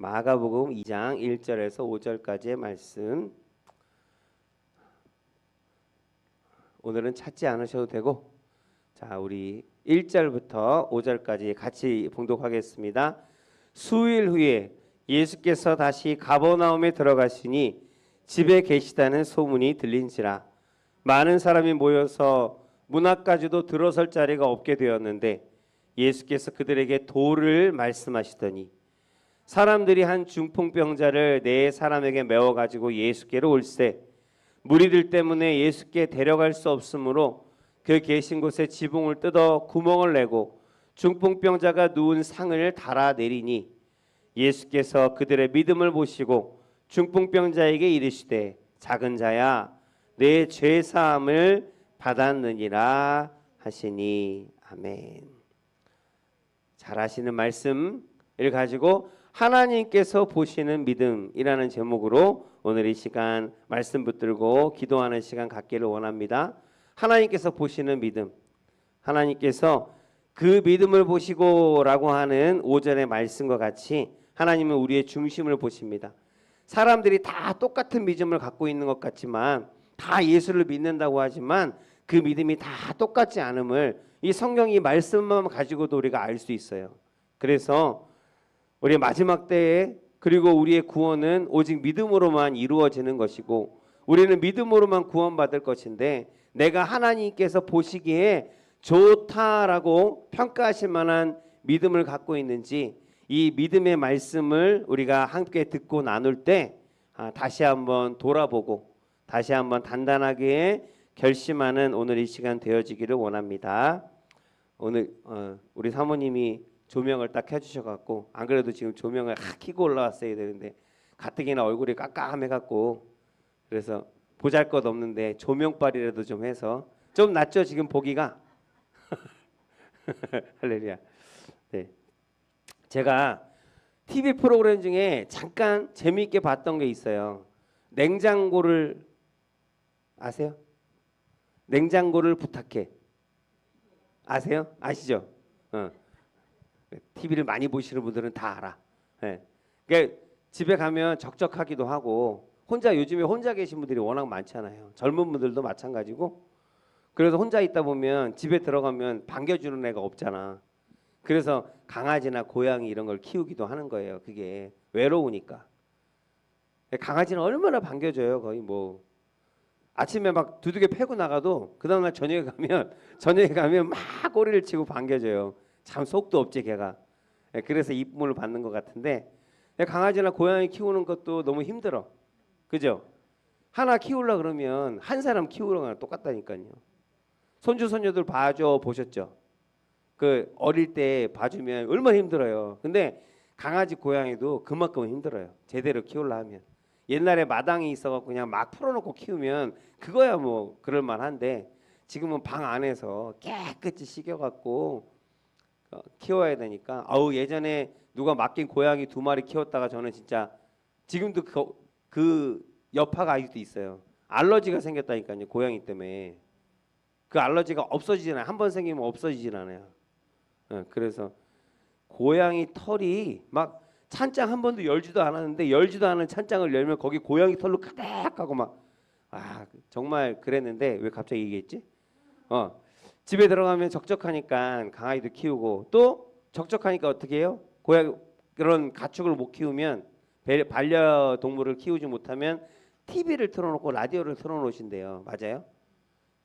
마가복음 2장 1절에서 5절까지의 말씀. 오늘은 찾지 않으셔도 되고, 자, 우리 1절부터 5절까지 같이 봉독하겠습니다. 수일 후에 예수께서 다시 가버나움에 들어가시니 집에 계시다는 소문이 들린지라 많은 사람이 모여서 문 앞까지도 들어설 자리가 없게 되었는데 예수께서 그들에게 도를 말씀하시더니 사람들이 한 중풍병자를 네 사람에게 메워 가지고 예수께로 올세 무리들 때문에 예수께 데려갈 수 없으므로 그 계신 곳에 지붕을 뜯어 구멍을 내고 중풍병자가 누운 상을 달아내리니 예수께서 그들의 믿음을 보시고 중풍병자에게 이르시되 작은 자야 내 죄 사함을 받았느니라 하시니. 아멘. 잘 아시는 말씀을 가지고 하나님께서 보시는 믿음이라는 제목으로 오늘 이 시간 말씀 붙들고 기도하는 시간 갖기를 원합니다. 하나님께서 보시는 믿음, 하나님께서 그 믿음을 보시고라고 하는 5절의 말씀과 같이 하나님은 우리의 중심을 보십니다. 사람들이 다 똑같은 믿음을 갖고 있는 것 같지만, 다 예수를 믿는다고 하지만 그 믿음이 다 똑같지 않음을 이 성경이 말씀만 가지고도 우리가 알 수 있어요. 그래서 우리 마지막 때에 그리고 우리의 구원은 오직 믿음으로만 이루어지는 것이고 우리는 믿음으로만 구원받을 것인데, 내가 하나님께서 보시기에 좋다라고 평가하실 만한 믿음을 갖고 있는지, 이 믿음의 말씀을 우리가 함께 듣고 나눌 때 다시 한번 돌아보고 다시 한번 단단하게 결심하는 오늘 이 시간 되어지기를 원합니다. 오늘 우리 사모님이 조명을 딱 켜주셔갖고, 안 그래도 지금 조명을 켜고 올라왔어야 되는데 가뜩이나 얼굴이 깜깜해갖고, 그래서 보잘것없는데 조명빨이라도 좀 해서 좀 낫죠 지금 보기가. 할렐루야. 네, 제가 TV 프로그램 중에 잠깐 재미있게 봤던 게 있어요. 냉장고를 아세요? 냉장고를 부탁해. 아세요? 아시죠? TV를 많이 보시는 분들은 다 알아. 네. 그러니까 집에 가면 적적하기도 하고, 요즘에 혼자 계신 분들이 워낙 많잖아요. 젊은 분들도 마찬가지고. 그래서 혼자 있다 보면 집에 들어가면 반겨주는 애가 없잖아. 그래서 강아지나 고양이 이런 걸 키우기도 하는 거예요. 그게 외로우니까. 강아지는 얼마나 반겨줘요. 거의 뭐 아침에 막 두들겨 패고 나가도 그 다음날 저녁에 가면 막 꼬리를 치고 반겨줘요. 참 속도 없지 걔가. 그래서 이쁨을 받는 것 같은데, 강아지나 고양이 키우는 것도 너무 힘들어. 그죠? 하나 키우려 그러면 한 사람 키우는 거랑 똑같다니까요. 손주 손녀들 봐줘 보셨죠? 그 어릴 때 봐주면 얼마나 힘들어요. 근데 강아지 고양이도 그만큼 힘들어요. 제대로 키우려 하면. 옛날에 마당이 있어갖고 그냥 막 풀어놓고 키우면 그거야 뭐 그럴만한데, 지금은 방 안에서 깨끗이 식여갖고 키워야 되니까. 예전에 누가 맡긴 고양이 2마리 키웠다가 저는 진짜 지금도 그 여파가 아직도 있어요. 알러지가 생겼다니까요. 고양이 때문에. 그 알러지가 없어지진 않아요. 한번 생기면 없어지진 않아요. 그래서 고양이 털이 막 찬장 한 번도 열지도 않았는데, 열지도 않은 찬장을 열면 거기 고양이 털로 가득하고 막, 정말 그랬는데 왜 갑자기 얘기했지? 집에 들어가면 적적하니까 강아지도 키우고, 또 적적하니까 어떻게 해요? 고양이 그런 가축을 못 키우면, 반려동물을 키우지 못하면 TV를 틀어놓고 라디오를 틀어놓으신대요. 맞아요?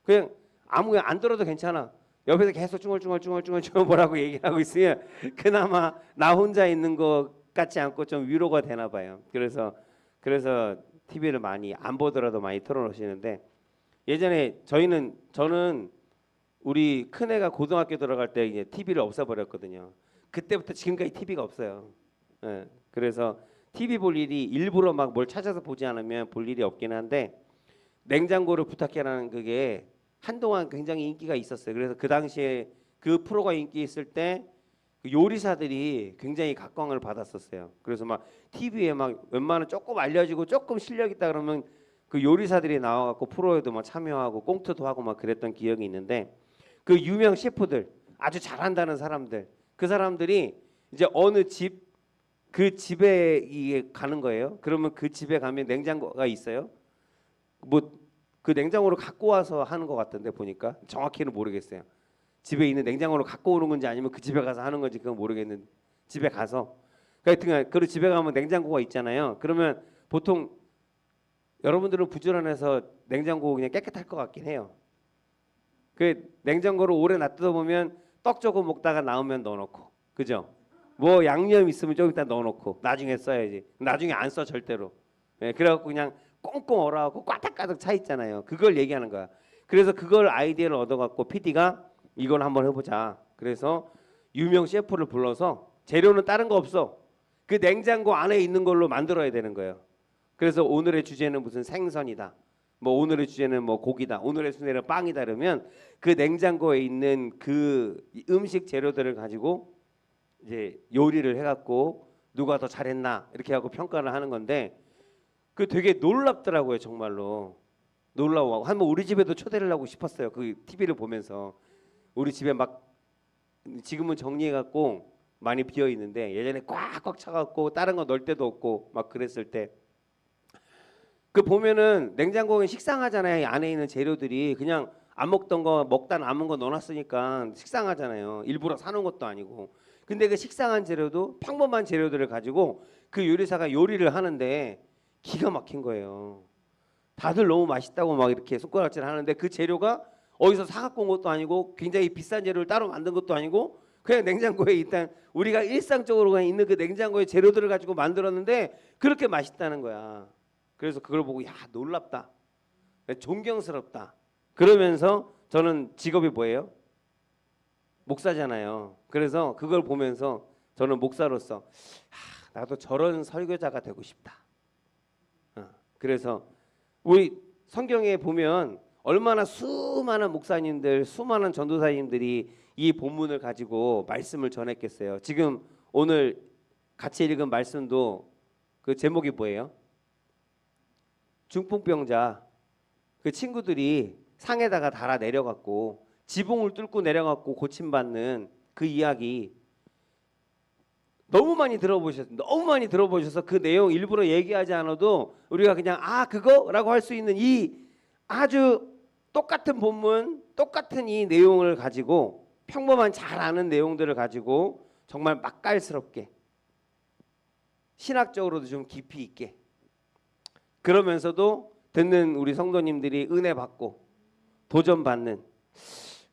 그냥 아무게 안 들어도 괜찮아. 옆에서 계속 쭝얼쭝얼 뭐라고 얘기하고 있으면 그나마 나 혼자 있는 것 같지 않고 좀 위로가 되나 봐요. 그래서 TV를 많이 안 보더라도 많이 틀어놓으시는데, 예전에 저는 우리 큰애가 고등학교 들어갈 때 이제 TV를 없애버렸거든요. 그때부터 지금까지 TV가 없어요. 그래서 TV 볼 일이, 일부러 막 뭘 찾아서 보지 않으면 볼 일이 없긴 한데, 냉장고를 부탁해라는 그게 한동안 굉장히 인기가 있었어요. 그래서 그 당시에 그 프로가 인기 있을 때 요리사들이 굉장히 각광을 받았었어요. 그래서 막 TV에 막 웬만한 조금 알려지고 조금 실력 있다 그러면 그 요리사들이 나와갖고 프로에도 막 참여하고 꽁트도 하고 막 그랬던 기억이 있는데, 그 유명 셰프들, 아주 잘한다는 사람들, 그 사람들이 이제 어느 집 그 집에 이게 가는 거예요. 그러면 그 집에 가면 냉장고가 있어요. 뭐 그 냉장고를 갖고 와서 하는 것 같던데 보니까 정확히는 모르겠어요. 집에 있는 냉장고를 갖고 오는 건지 아니면 그 집에 가서 하는 건지 그건 모르겠는데 집에 가서 그러니까 그 집에 가면 냉장고가 있잖아요. 그러면 보통 여러분들은 부지런해서 냉장고 그냥 깨끗할 것 같긴 해요. 그 냉장고를 오래 놔두다 보면 떡 조금 먹다가 나오면 넣어놓고, 그죠? 뭐 양념 있으면 좀 이따 넣어놓고 나중에 써야지. 나중에 안 써 절대로. 예, 그래갖고 그냥 꽁꽁 얼어갖고 꽈닥꽈닥 차 있잖아요. 그걸 얘기하는 거야. 그래서 그걸 아이디어를 얻어갖고 PD가 이걸 한번 해보자. 그래서 유명 셰프를 불러서 재료는 다른 거 없어. 그 냉장고 안에 있는 걸로 만들어야 되는 거예요. 그래서 오늘의 주제는 무슨 생선이다. 뭐 오늘의 주제는 뭐 고기다. 오늘의 주제는 빵이다. 그러면 그 냉장고에 있는 그 음식 재료들을 가지고 이제 요리를 해갖고 누가 더 잘했나 이렇게 하고 평가를 하는 건데 그 되게 놀랍더라고요. 정말로 놀라워. 한번 우리 집에도 초대를 하고 싶었어요. 그 TV를 보면서 우리 집에 막 지금은 정리해갖고 많이 비어 있는데 예전에 꽉꽉 차갖고 다른 거 넣을 데도 없고 막 그랬을 때 그 보면은 냉장고에 식상하잖아요. 이 안에 있는 재료들이 그냥 안 먹던 거 먹다 남은 거 넣어놨으니까 식상하잖아요. 일부러 사놓은 것도 아니고. 근데 그 식상한 재료도 평범한 재료들을 가지고 그 요리사가 요리를 하는데 기가 막힌 거예요. 다들 너무 맛있다고 막 이렇게 손가락질 하는데 그 재료가 어디서 사갖고 온 것도 아니고 굉장히 비싼 재료를 따로 만든 것도 아니고 그냥 냉장고에 일단 우리가 일상적으로 그냥 있는 그 냉장고의 재료들을 가지고 만들었는데 그렇게 맛있다는 거야. 그래서 그걸 보고 야 놀랍다, 존경스럽다. 그러면서 저는 직업이 뭐예요? 목사잖아요. 그래서 그걸 보면서 저는 목사로서 나도 저런 설교자가 되고 싶다. 그래서 우리 성경에 보면 얼마나 수많은 목사님들, 수많은 전도사님들이 이 본문을 가지고 말씀을 전했겠어요. 지금 오늘 같이 읽은 말씀도 그 제목이 뭐예요? 중풍병자 그 친구들이 상에다가 달아 내려갔고 지붕을 뚫고 내려갔고 고침받는 그 이야기 너무 많이 들어보셔서 그 내용 일부러 얘기하지 않아도 우리가 그냥 그거라고 할 수 있는 이 아주 똑같은 본문, 똑같은 이 내용을 가지고 평범한 잘 아는 내용들을 가지고 정말 맛깔스럽게 신학적으로도 좀 깊이 있게 그러면서도 듣는 우리 성도님들이 은혜 받고 도전 받는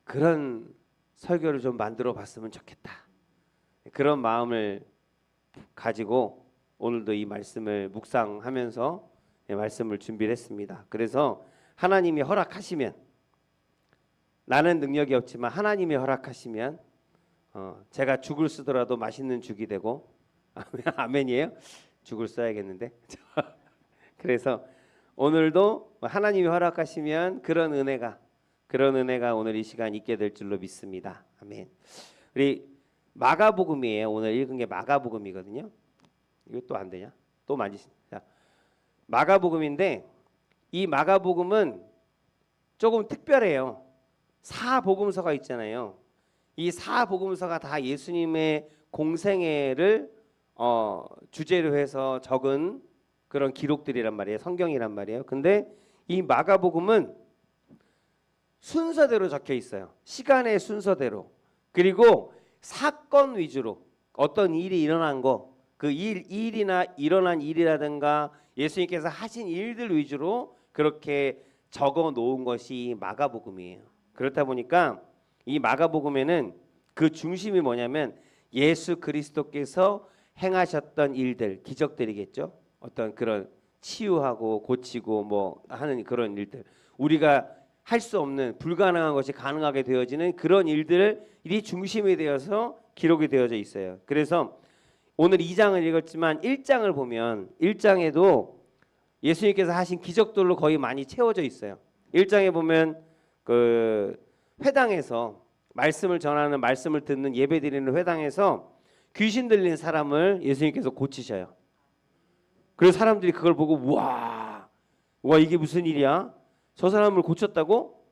그런 설교를 좀 만들어 봤으면 좋겠다. 그런 마음을 가지고 오늘도 이 말씀을 묵상하면서 말씀을 준비를 했습니다. 그래서 하나님이 허락하시면 나는 능력이 없지만 하나님이 허락하시면 제가 죽을 쓰더라도 맛있는 죽이 되고 아멘이에요? 죽을 써야겠는데 그래서 오늘도 하나님이 허락하시면 그런 은혜가 오늘 이 시간 있게 될 줄로 믿습니다. 아멘. 우리 마가복음이에요. 오늘 읽은 게 마가복음이거든요. 이거 또 안 되냐? 또 만지자. 마가복음인데 이 마가복음은 조금 특별해요. 사복음서가 있잖아요. 이 사복음서가 다 예수님의 공생애를 주제로 해서 적은 그런 기록들이란 말이에요. 성경이란 말이에요. 근데 이 마가복음은 순서대로 적혀 있어요. 시간의 순서대로. 그리고 사건 위주로 어떤 일이 일어난 거, 그 일이나 일어난 일이라든가 예수님께서 하신 일들 위주로 그렇게 적어 놓은 것이 마가복음이에요. 그렇다 보니까 이 마가복음에는 그 중심이 뭐냐면 예수 그리스도께서 행하셨던 일들, 기적들이겠죠. 어떤 그런 치유하고 고치고 뭐 하는 그런 일들, 우리가 할 수 없는 불가능한 것이 가능하게 되어지는 그런 일들이 중심이 되어서 기록이 되어져 있어요. 그래서 오늘 2장을 읽었지만 1장을 보면 1장에도 예수님께서 하신 기적들로 거의 많이 채워져 있어요. 1장에 보면 그 회당에서 말씀을 전하는, 말씀을 듣는, 예배드리는 회당에서 귀신 들린 사람을 예수님께서 고치셔요. 그래서 사람들이 그걸 보고 와 이게 무슨 일이야? 저 사람을 고쳤다고?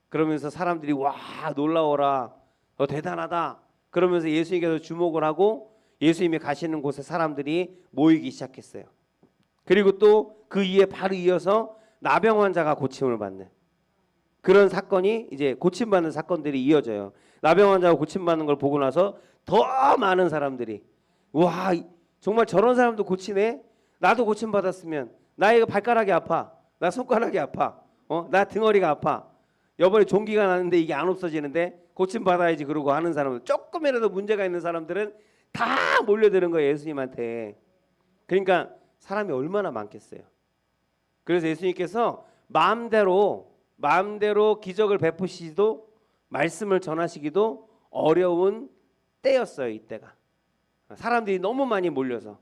그러면서 사람들이 와 놀라워라, 너 대단하다. 그러면서 예수님께서 주목을 하고 예수님이 가시는 곳에 사람들이 모이기 시작했어요. 그리고 또 그 이에 바로 이어서 나병 환자가 고침을 받는 그런 사건이 이제 고침받는 사건들이 이어져요. 나병 환자가 고침받는 걸 보고 나서 더 많은 사람들이 와 정말 저런 사람도 고치네. 나도 고침받았으면 나 발가락이 아파. 나 손가락이 아파. 나 등허리가 아파. 여번에 종기가 났는데 이게 안 없어지는데 고침받아야지 그러고 하는 사람들 조금이라도 문제가 있는 사람들은 다 몰려드는 거예요. 예수님한테. 그러니까 사람이 얼마나 많겠어요. 그래서 예수님께서 마음대로 기적을 베푸시기도 말씀을 전하시기도 어려운 때였어요. 이때가. 사람들이 너무 많이 몰려서.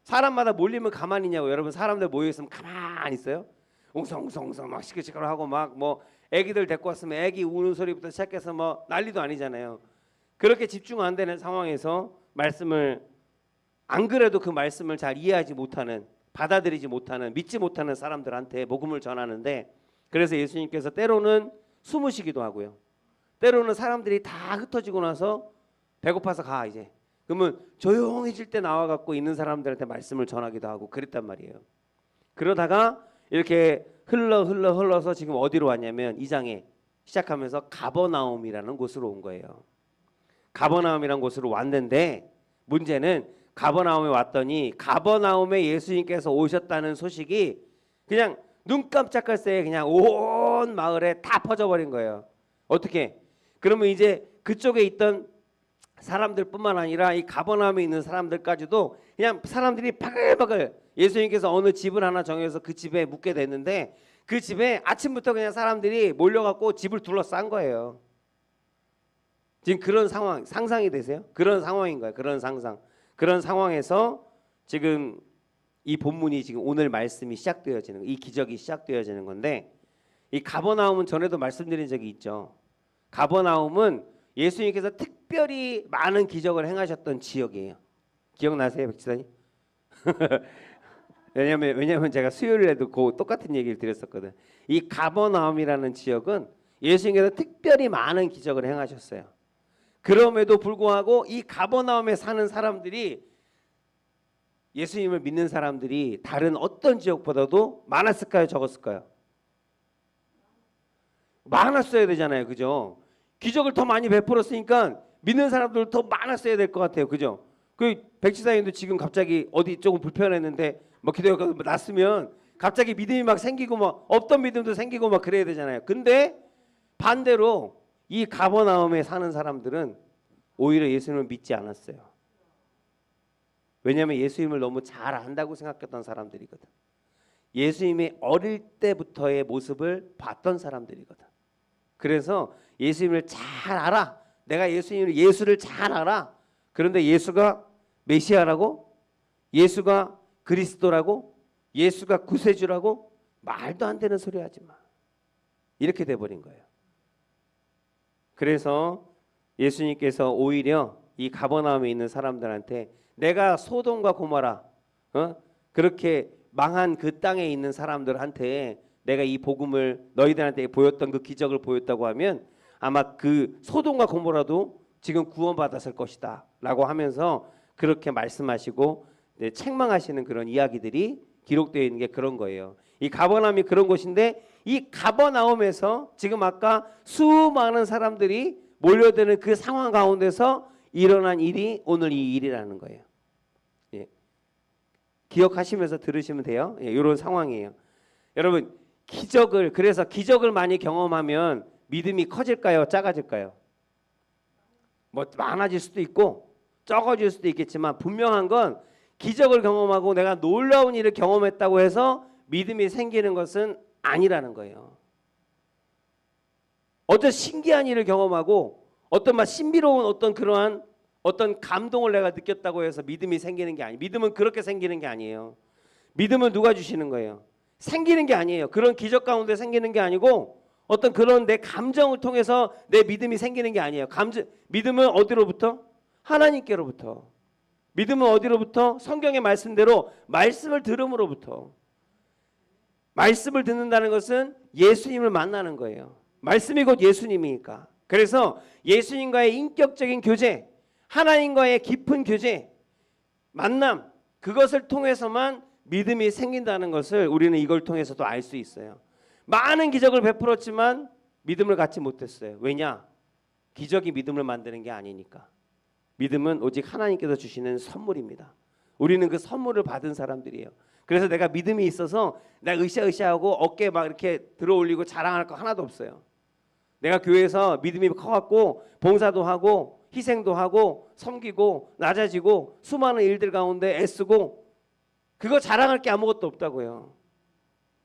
사람마다 몰리면 가만히 있냐고. 여러분 사람들 모여있으면 가만히 있어요? 웅성웅성 막 시끌시끌하고 막 뭐 애기들 데리고 왔으면 애기 우는 소리부터 시작해서 뭐 난리도 아니잖아요. 그렇게 집중 안 되는 상황에서 말씀을 안 그래도 그 말씀을 잘 이해하지 못하는 받아들이지 못하는 믿지 못하는 사람들한테 복음을 전하는데 그래서 예수님께서 때로는 숨으시기도 하고요. 때로는 사람들이 다 흩어지고 나서 배고파서 가 이제 그러면 조용해질 때 나와갖고 있는 사람들한테 말씀을 전하기도 하고 그랬단 말이에요. 그러다가 이렇게 흘러서 지금 어디로 왔냐면 2장에 시작하면서 가버나움이라는 곳으로 온 거예요. 가버나움이라는 곳으로 왔는데 문제는 가버나움에 왔더니 가버나움에 예수님께서 오셨다는 소식이 그냥 눈 깜짝할 새에 그냥 온 마을에 다 퍼져버린 거예요. 어떻게? 그러면 이제 그쪽에 있던 사람들뿐만 아니라 이 가버나움에 있는 사람들까지도 그냥 사람들이 바글바글 예수님께서 어느 집을 하나 정해서 그 집에 묵게 됐는데 그 집에 아침부터 그냥 사람들이 몰려갖고 집을 둘러싼 거예요. 지금 그런 상황 상상이 되세요? 그런 상황인 거예요. 그런 상상. 그런 상황에서 지금 이 본문이 지금 오늘 말씀이 시작되어지는 이 기적이 시작되어지는 건데 이 가버나움은 전에도 말씀드린 적이 있죠. 가버나움은 예수님께서 특별히 많은 기적을 행하셨던 지역이에요. 기억나세요, 백지사님? 왜냐면 제가 수요일에도 그 똑같은 얘기를 드렸었거든. 이 가버나움이라는 지역은 예수님께서 특별히 많은 기적을 행하셨어요. 그럼에도 불구하고 이 가버나움에 사는 사람들이 예수님을 믿는 사람들이 다른 어떤 지역보다도 많았을까요? 적었을까요? 많았어야 되잖아요. 그죠? 기적을 더 많이 베풀었으니까 믿는 사람들 더 많았어야 될 것 같아요. 그죠? 그 백지사님도 지금 갑자기 어디 조금 불편했는데 뭐 기도가 났으면 갑자기 믿음이 막 생기고 막 없던 믿음도 생기고 막 그래야 되잖아요. 근데 반대로 이 가버나움에 사는 사람들은 오히려 예수님을 믿지 않았어요. 왜냐하면 예수님을 너무 잘 안다고 생각했던 사람들이거든. 예수님의 어릴 때부터의 모습을 봤던 사람들이거든. 그래서 예수님을 잘 알아. 내가 예수를 잘 알아. 그런데 예수가 메시아라고? 예수가 그리스도라고? 예수가 구세주라고? 말도 안 되는 소리 하지 마. 이렇게 돼버린 거예요. 그래서 예수님께서 오히려 이 가버나움에 있는 사람들한테 내가 소돔과 고모라 그렇게 망한 그 땅에 있는 사람들한테 내가 이 복음을 너희들한테 보였던 그 기적을 보였다고 하면 아마 그 소돔과 고모라도 지금 구원받았을 것이다 라고 하면서 그렇게 말씀하시고 책망하시는 그런 이야기들이 기록되어 있는 게 그런 거예요. 이 가버나움이 그런 곳인데 이 가버나움에서 지금 아까 수많은 사람들이 몰려드는 그 상황 가운데서 일어난 일이 오늘 이 일이라는 거예요. 예. 기억하시면서 들으시면 돼요. 예, 이런 상황이에요. 여러분 그래서 기적을 많이 경험하면 믿음이 커질까요? 작아질까요? 뭐 많아질 수도 있고 적어질 수도 있겠지만 분명한 건 기적을 경험하고 내가 놀라운 일을 경험했다고 해서 믿음이 생기는 것은 아니라는 거예요. 어떤 신기한 일을 경험하고 어떤 신비로운 어떤 그러한 어떤 감동을 내가 느꼈다고 해서 믿음이 생기는 게 아니에요. 믿음은 그렇게 생기는 게 아니에요. 믿음은 누가 주시는 거예요? 생기는 게 아니에요. 그런 기적 가운데 생기는 게 아니고 어떤 그런 내 감정을 통해서 내 믿음이 생기는 게 아니에요. 믿음은 어디로부터? 하나님께로부터. 믿음은 어디로부터? 성경의 말씀대로 말씀을 들음으로부터. 말씀을 듣는다는 것은 예수님을 만나는 거예요. 말씀이 곧 예수님이니까. 그래서 예수님과의 인격적인 교제, 하나님과의 깊은 교제, 만남, 그것을 통해서만 믿음이 생긴다는 것을 우리는 이걸 통해서도 알 수 있어요. 많은 기적을 베풀었지만 믿음을 갖지 못했어요. 왜냐? 기적이 믿음을 만드는 게 아니니까. 믿음은 오직 하나님께서 주시는 선물입니다. 우리는 그 선물을 받은 사람들이에요. 그래서 내가 믿음이 있어서 내가 으쌰으쌰하고 어깨에 막 이렇게 들어올리고 자랑할 거 하나도 없어요. 내가 교회에서 믿음이 커갖고 봉사도 하고 희생도 하고 섬기고 낮아지고 수많은 일들 가운데 애쓰고 그거 자랑할 게 아무것도 없다고요.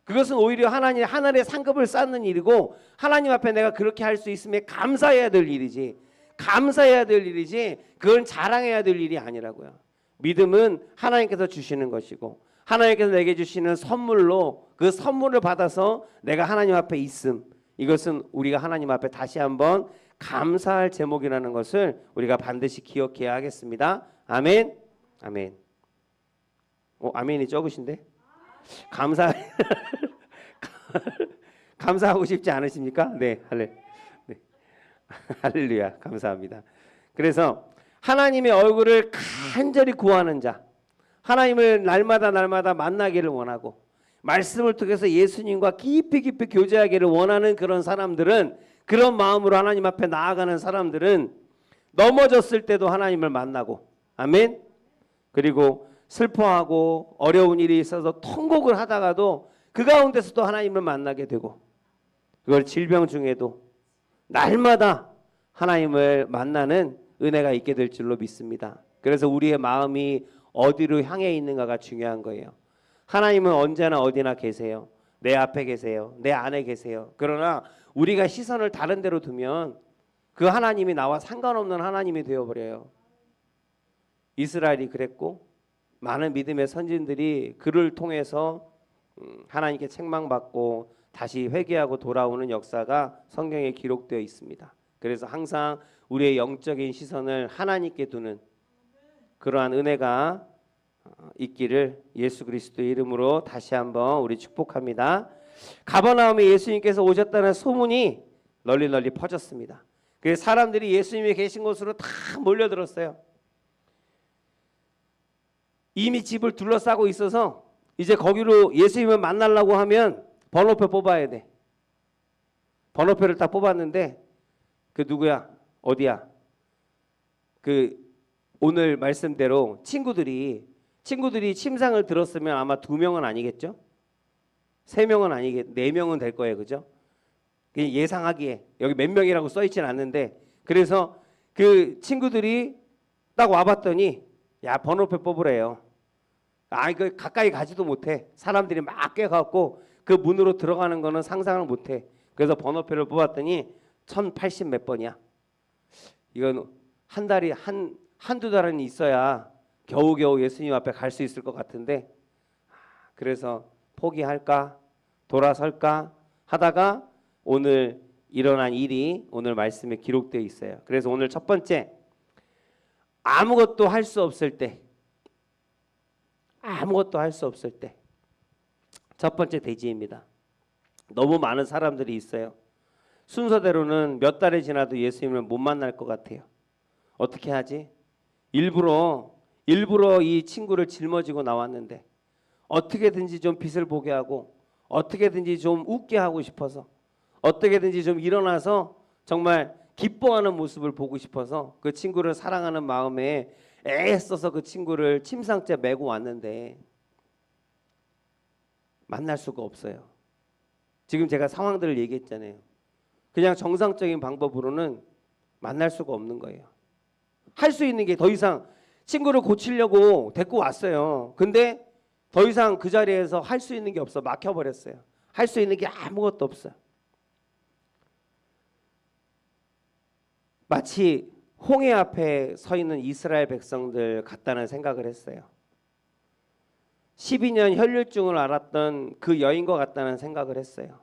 그것은 오히려 하늘의 상급을 쌓는 일이고 하나님 앞에 내가 그렇게 할 수 있음에 감사해야 될 일이지, 감사해야 될 일이지 그건 자랑해야 될 일이 아니라고요. 믿음은 하나님께서 주시는 것이고 하나님께서 내게 주시는 선물로 그 선물을 받아서 내가 하나님 앞에 있음, 이것은 우리가 하나님 앞에 다시 한번 감사할 제목이라는 것을 우리가 반드시 기억해야 하겠습니다. 아멘. 아멘. 아멘이 적으신데? 감사하고 싶지 않으십니까? 네, 네. 할렐루야, 감사합니다. 그래서 하나님의 얼굴을 간절히 구하는 자, 하나님을 날마다 만나기를 원하고 말씀을 통해서 예수님과 깊이 교제하기를 원하는 그런 사람들은, 그런 마음으로 하나님 앞에 나아가는 사람들은 넘어졌을 때도 하나님을 만나고, 아멘. 그리고 슬퍼하고 어려운 일이 있어서 통곡을 하다가도 그 가운데서도 하나님을 만나게 되고, 그걸 질병 중에도 날마다 하나님을 만나는 은혜가 있게 될 줄로 믿습니다. 그래서 우리의 마음이 어디로 향해 있는가가 중요한 거예요. 하나님은 언제나 어디나 계세요. 내 앞에 계세요. 내 안에 계세요. 그러나 우리가 시선을 다른 데로 두면 그 하나님이 나와 상관없는 하나님이 되어버려요. 이스라엘이 그랬고 많은 믿음의 선진들이 그를 통해서 하나님께 책망받고 다시 회개하고 돌아오는 역사가 성경에 기록되어 있습니다. 그래서 항상 우리의 영적인 시선을 하나님께 두는 그러한 은혜가 있기를 예수 그리스도의 이름으로 다시 한번 우리 축복합니다. 가버나움에 예수님께서 오셨다는 소문이 널리 퍼졌습니다. 그래서 사람들이 예수님이 계신 곳으로 다 몰려들었어요. 이미 집을 둘러싸고 있어서 이제 거기로 예수님을 만나려고 하면 번호표 뽑아야 돼. 번호표를 딱 뽑았는데 그 누구야? 어디야? 그 오늘 말씀대로 친구들이 침상을 들었으면 아마 2명은 아니겠죠? 3명은 아니겠, 4명은 될 거예요, 그죠? 예상하기에 여기 몇 명이라고 써있진 않는데, 그래서 그 친구들이 딱 와봤더니 야, 번호표 뽑으래요. 그 가까이 가지도 못해. 사람들이 막 껴갖고 그 문으로 들어가는 거는 상상을 못해. 그래서 번호표를 뽑았더니 1080 몇 번이야. 이건 한 달이 한두 달은 있어야 겨우겨우 예수님 앞에 갈 수 있을 것 같은데, 그래서 포기할까 돌아설까 하다가 오늘 일어난 일이 오늘 말씀에 기록되어 있어요. 그래서 오늘 첫 번째, 아무것도 할 수 없을 때, 아무것도 할 수 없을 때 첫 번째 대지입니다. 너무 많은 사람들이 있어요. 순서대로는 몇 달이 지나도 예수님을 못 만날 것 같아요. 어떻게 하지? 일부러 이 친구를 짊어지고 나왔는데 어떻게든지 좀 빛을 보게 하고 어떻게든지 좀 웃게 하고 싶어서 어떻게든지 좀 일어나서 정말 기뻐하는 모습을 보고 싶어서 그 친구를 사랑하는 마음에 애써서 그 친구를 침상째 메고 왔는데 만날 수가 없어요. 지금 제가 상황들을 얘기했잖아요. 그냥 정상적인 방법으로는 만날 수가 없는 거예요. 할 수 있는 게 더 이상, 친구를 고치려고 데리고 왔어요. 근데 더 이상 그 자리에서 할 수 있는 게 없어. 막혀버렸어요. 할 수 있는 게 아무것도 없어요. 마치 홍해 앞에 서 있는 이스라엘 백성들 같다는 생각을 했어요. 12년 혈류증을 앓았던 그 여인과 같다는 생각을 했어요.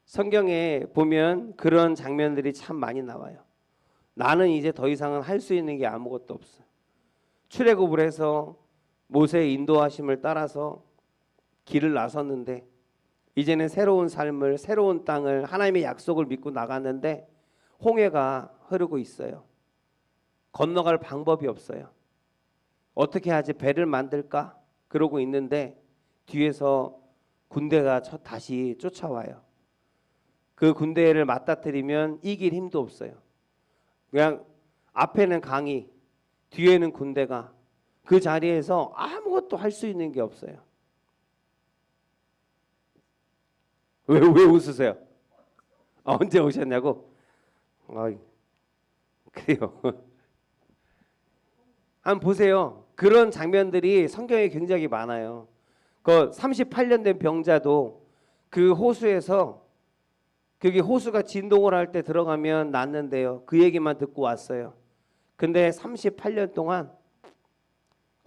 성경에 보면 그런 장면들이 참 많이 나와요. 나는 이제 더 이상은 할 수 있는 게 아무것도 없어. 출애굽을 해서 모세의 인도하심을 따라서 길을 나섰는데 이제는 새로운 삶을, 새로운 땅을, 하나님의 약속을 믿고 나갔는데 홍해가 흐르고 있어요. 건너갈 방법이 없어요. 어떻게 하지 배를 만들까 그러고 있는데 뒤에서 군대가 다시 쫓아와요. 그 군대를 맞닥뜨리면 이길 힘도 없어요. 그냥 앞에는 강이, 뒤에는 군대가, 그 자리에서 아무것도 할 수 있는 게 없어요. 왜 웃으세요? 언제 오셨냐고? 그래요. 한번 보세요. 그런 장면들이 성경에 굉장히 많아요. 그 38년 된 병자도 그 호수에서, 그게 호수가 진동을 할 때 들어가면 낫는데요. 그 얘기만 듣고 왔어요. 근데 38년 동안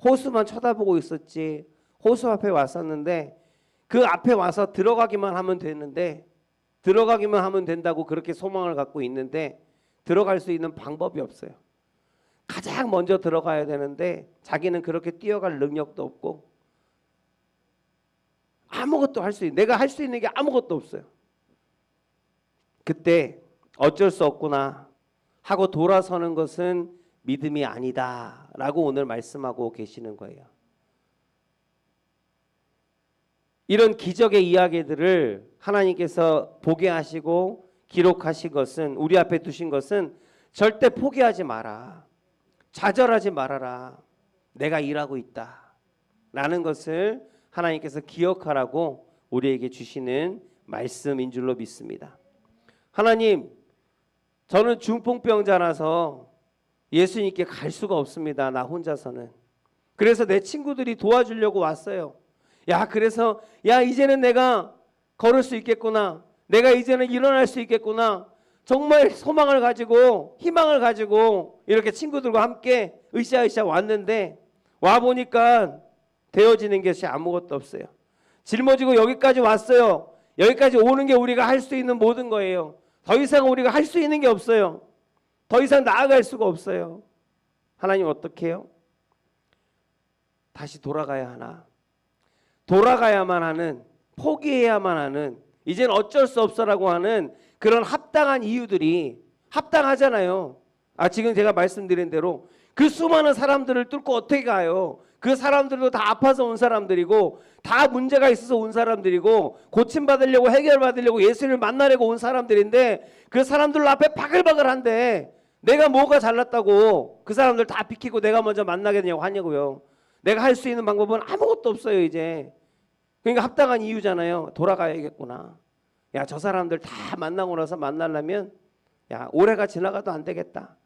호수만 쳐다보고 있었지. 호수 앞에 왔었는데 그 앞에 와서 들어가기만 하면 되는데, 들어가기만 하면 된다고 그렇게 소망을 갖고 있는데 들어갈 수 있는 방법이 없어요. 가장 먼저 들어가야 되는데 자기는 그렇게 뛰어갈 능력도 없고 아무것도 내가 할 수 있는 게 아무것도 없어요. 그때 어쩔 수 없구나 하고 돌아서는 것은 믿음이 아니다 라고 오늘 말씀하고 계시는 거예요. 이런 기적의 이야기들을 하나님께서 보게 하시고 기록하신 것은, 우리 앞에 두신 것은 절대 포기하지 마라, 좌절하지 말아라, 내가 일하고 있다 라는 것을 하나님께서 기억하라고 우리에게 주시는 말씀인 줄로 믿습니다. 하나님, 저는 중풍병자라서 예수님께 갈 수가 없습니다. 나 혼자서는. 그래서 내 친구들이 도와주려고 왔어요. 그래서 이제는 내가 걸을 수 있겠구나, 내가 이제는 일어날 수 있겠구나, 정말 소망을 가지고 희망을 가지고 이렇게 친구들과 함께 으쌰으쌰 왔는데 와보니까 되어지는 것이 아무것도 없어요. 짊어지고 여기까지 왔어요. 여기까지 오는 게 우리가 할 수 있는 모든 거예요. 더 이상 우리가 할 수 있는 게 없어요. 더 이상 나아갈 수가 없어요. 하나님 어떻게 해요? 다시 돌아가야 하나? 돌아가야만 하는, 포기해야만 하는, 이젠 어쩔 수 없어라고 하는 그런 합당한 이유들이 합당하잖아요. 지금 제가 말씀드린 대로 그 수많은 사람들을 뚫고 어떻게 가요? 그 사람들도 다 아파서 온 사람들이고 다 문제가 있어서 온 사람들이고 고침받으려고 해결받으려고 예수님을 만나려고 온 사람들인데 그 사람들 앞에 바글바글한데 내가 뭐가 잘났다고 그 사람들 다 비키고 내가 먼저 만나게 되냐고 하냐고요. 내가 할 수 있는 방법은 아무것도 없어요 이제. 그러니까 합당한 이유잖아요. 돌아가야겠구나. 저 사람들 다 만나고 나서 만나려면 올해가 지나가도 안 되겠다.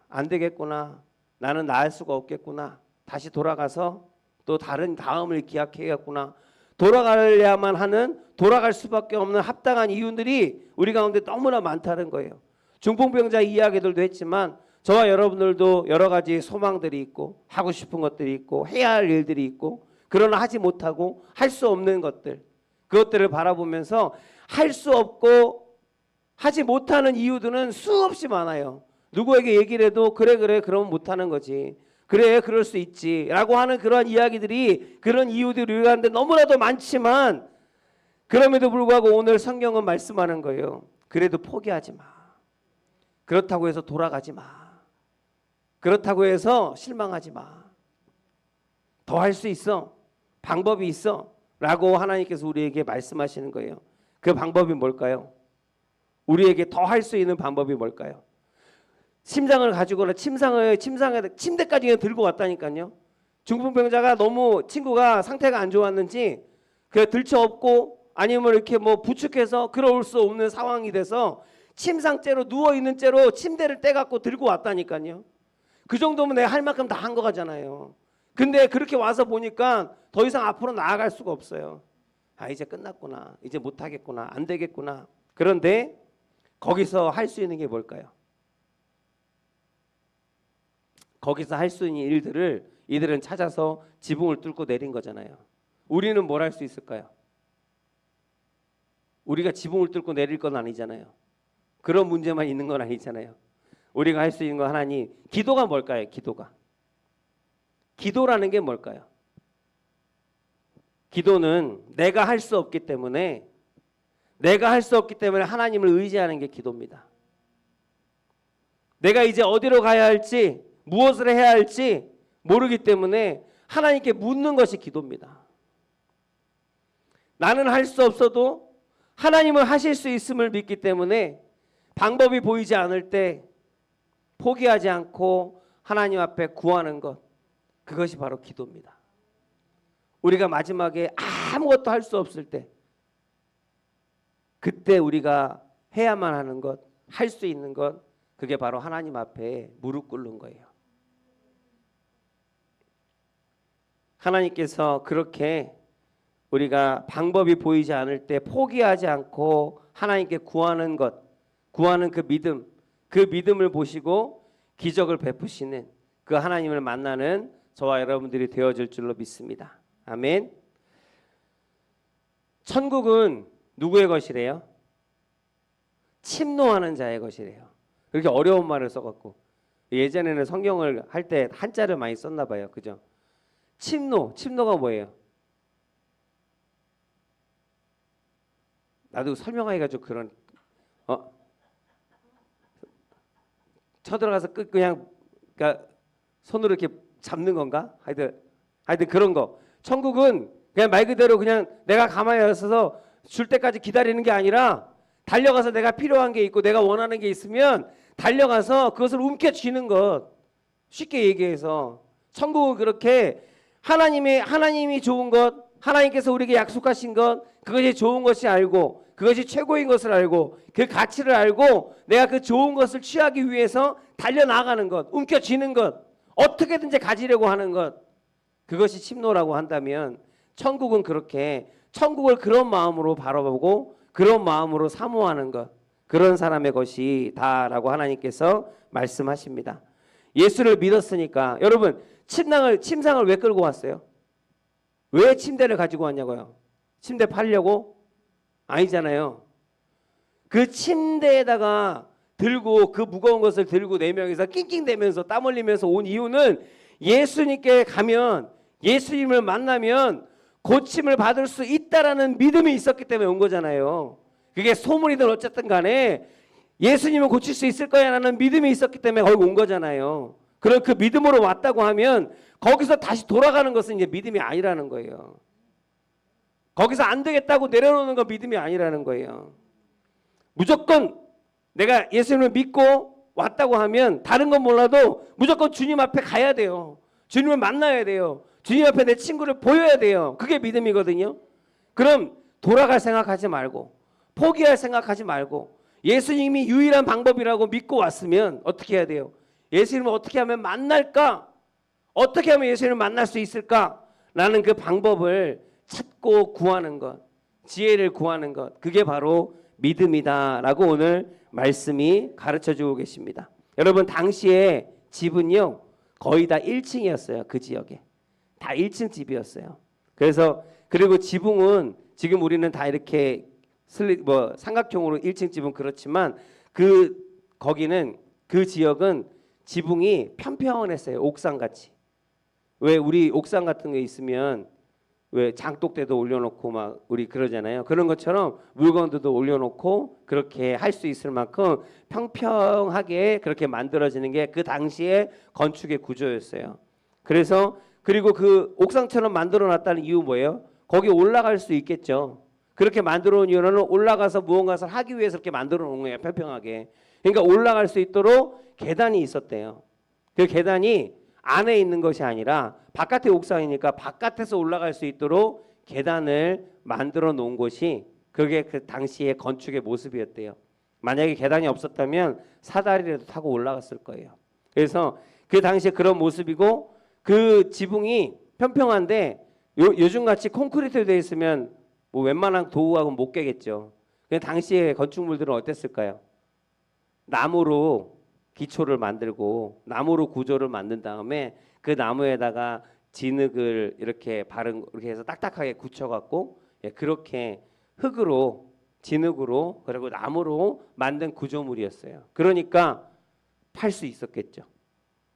안 되겠구나. 나는 나을 수가 없겠구나. 다시 돌아가서 또 다른 다음을 기약해야겠구나. 돌아가야만 하는, 돌아갈 수밖에 없는 합당한 이유들이 우리 가운데 너무나 많다는 거예요. 중풍병자 이야기들도 했지만 저와 여러분들도 여러 가지 소망들이 있고 하고 싶은 것들이 있고 해야 할 일들이 있고, 그러나 하지 못하고 할 수 없는 것들, 그것들을 바라보면서 할 수 없고 하지 못하는 이유들은 수없이 많아요. 누구에게 얘기를 해도 그래 그러면 못하는 거지, 그래 그럴 수 있지 라고 하는 그러한 이야기들이, 그런 이유들이 우리 가운데 너무나도 많지만 그럼에도 불구하고 오늘 성경은 말씀하는 거예요. 그래도 포기하지 마. 그렇다고 해서 돌아가지 마. 그렇다고 해서 실망하지 마. 더 할 수 있어. 방법이 있어 라고 하나님께서 우리에게 말씀하시는 거예요. 그 방법이 뭘까요? 우리에게 더 할 수 있는 방법이 뭘까요? 침상을 가지거나 침대까지 그냥 들고 왔다니까요. 중풍병자가 너무 친구가 상태가 안 좋았는지 들쳐업고 아니면 이렇게 부축해서 걸어올 수 없는 상황이 돼서 침상째로 누워있는 채로 침대를 떼갖고 들고 왔다니까요. 그 정도면 내가 할 만큼 다 한 거 같잖아요. 근데 그렇게 와서 보니까 더 이상 앞으로 나아갈 수가 없어요. 이제 끝났구나. 이제 못하겠구나. 안 되겠구나. 그런데 거기서 할 수 있는 게 뭘까요? 거기서 할 수 있는 일들을 이들은 찾아서 지붕을 뚫고 내린 거잖아요. 우리는 뭘 할 수 있을까요? 우리가 지붕을 뚫고 내릴 건 아니잖아요. 그런 문제만 있는 건 아니잖아요. 우리가 할 수 있는 건 하나님, 기도가 뭘까요? 기도라는 게 뭘까요? 기도는 내가 할 수 없기 때문에 하나님을 의지하는 게 기도입니다. 내가 이제 어디로 가야 할지, 무엇을 해야 할지 모르기 때문에 하나님께 묻는 것이 기도입니다. 나는 할 수 없어도 하나님은 하실 수 있음을 믿기 때문에 방법이 보이지 않을 때 포기하지 않고 하나님 앞에 구하는 것, 그것이 바로 기도입니다. 우리가 마지막에 아무것도 할 수 없을 때, 그때 우리가 해야만 하는 것, 할 수 있는 것, 그게 바로 하나님 앞에 무릎 꿇는 거예요. 하나님께서 그렇게 우리가 방법이 보이지 않을 때 포기하지 않고 하나님께 구하는 것, 구하는 그 믿음을 보시고 기적을 베푸시는 그 하나님을 만나는 저와 여러분들이 되어질 줄로 믿습니다. 아멘. 천국은 누구의 것이래요? 침노하는 자의 것이래요. 그렇게 어려운 말을 써갖고, 예전에는 성경을 할 때 한자를 많이 썼나 봐요. 그죠? 침노가 뭐예요? 나도 설명하기가 좀 그런, 쳐들어가서 그냥 그러니까 손으로 이렇게 잡는 건가? 하여튼 그런 거. 천국은 그냥 말 그대로 그냥 내가 가만히 있어서 줄 때까지 기다리는 게 아니라 달려가서 내가 필요한 게 있고 내가 원하는 게 있으면 달려가서 그것을 움켜쥐는 것. 쉽게 얘기해서 천국은 그렇게 하나님이 좋은 것, 하나님께서 우리에게 약속하신 것, 그것이 좋은 것이 알고 그것이 최고인 것을 알고 그 가치를 알고 내가 그 좋은 것을 취하기 위해서 달려나가는 것, 움켜쥐는 것, 어떻게든지 가지려고 하는 것, 그것이 침노라고 한다면 천국은 그렇게 천국을 그런 마음으로 바라보고 그런 마음으로 사모하는 것, 그런 사람의 것이다라고 하나님께서 말씀하십니다. 예수를 믿었으니까 여러분 침상을 왜 끌고 왔어요? 왜 침대를 가지고 왔냐고요? 침대 팔려고? 아니잖아요. 그 침대에다가 들고 그 무거운 것을 들고 네 명이서 낑낑대면서 땀 흘리면서 온 이유는 예수님께 가면 예수님을 만나면 고침을 받을 수 있다라는 믿음이 있었기 때문에 온 거잖아요. 그게 소문이든 어쨌든 간에 예수님은 고칠 수 있을 거야라는 믿음이 있었기 때문에 거기 온 거잖아요. 그럼 그 믿음으로 왔다고 하면 거기서 다시 돌아가는 것은 이제 믿음이 아니라는 거예요. 거기서 안 되겠다고 내려놓는 건 믿음이 아니라는 거예요. 무조건 내가 예수님을 믿고 왔다고 하면 다른 건 몰라도 무조건 주님 앞에 가야 돼요. 주님을 만나야 돼요. 주님 앞에 내 친구를 보여야 돼요. 그게 믿음이거든요. 그럼 돌아갈 생각하지 말고 포기할 생각하지 말고 예수님이 유일한 방법이라고 믿고 왔으면 어떻게 해야 돼요? 예수님을 어떻게 하면 만날까? 어떻게 하면 예수님을 만날 수 있을까? 라는 그 방법을 찾고 구하는 것, 지혜를 구하는 것, 그게 바로 믿음이다라고 오늘 말씀이 가르쳐주고 계십니다. 여러분 당시에 집은요 거의 다 1층이었어요. 그 지역에 다 1층 집이었어요. 그리고 지붕은 지금 우리는 다 이렇게 삼각형으로 1층 집은 그렇지만 거기는 그 지역은 지붕이 평평했어요. 옥상같이. 왜 우리 옥상 같은 게 있으면 왜 장독대도 올려놓고 막 우리 그러잖아요. 그런 것처럼 물건들도 올려놓고 그렇게 할 수 있을 만큼 평평하게 그렇게 만들어지는 게 그 당시의 건축의 구조였어요. 그리고 그 옥상처럼 만들어놨다는 이유 뭐예요? 거기 올라갈 수 있겠죠. 그렇게 만들어 놓은 이유는 올라가서 무언가를 하기 위해서 그렇게 만들어 놓은 거예요. 평평하게. 그러니까 올라갈 수 있도록 계단이 있었대요. 그 계단이 안에 있는 것이 아니라 바깥의 옥상이니까 바깥에서 올라갈 수 있도록 계단을 만들어 놓은 곳이 그게 그 당시의 건축의 모습이었대요. 만약에 계단이 없었다면 사다리라도 타고 올라갔을 거예요. 그래서 그 당시에 그런 모습이고 그 지붕이 평평한데 요즘같이 콘크리트로 되어 있으면 뭐 웬만한 도구하고는 못 깨겠죠. 근데 당시에 건축물들은 어땠을까요? 나무로 기초를 만들고 나무로 구조를 만든 다음에 그 나무에다가 진흙을 이렇게 해서 딱딱하게 굳혀갖고 그렇게 흙으로 진흙으로 그리고 나무로 만든 구조물이었어요. 그러니까 팔 수 있었겠죠.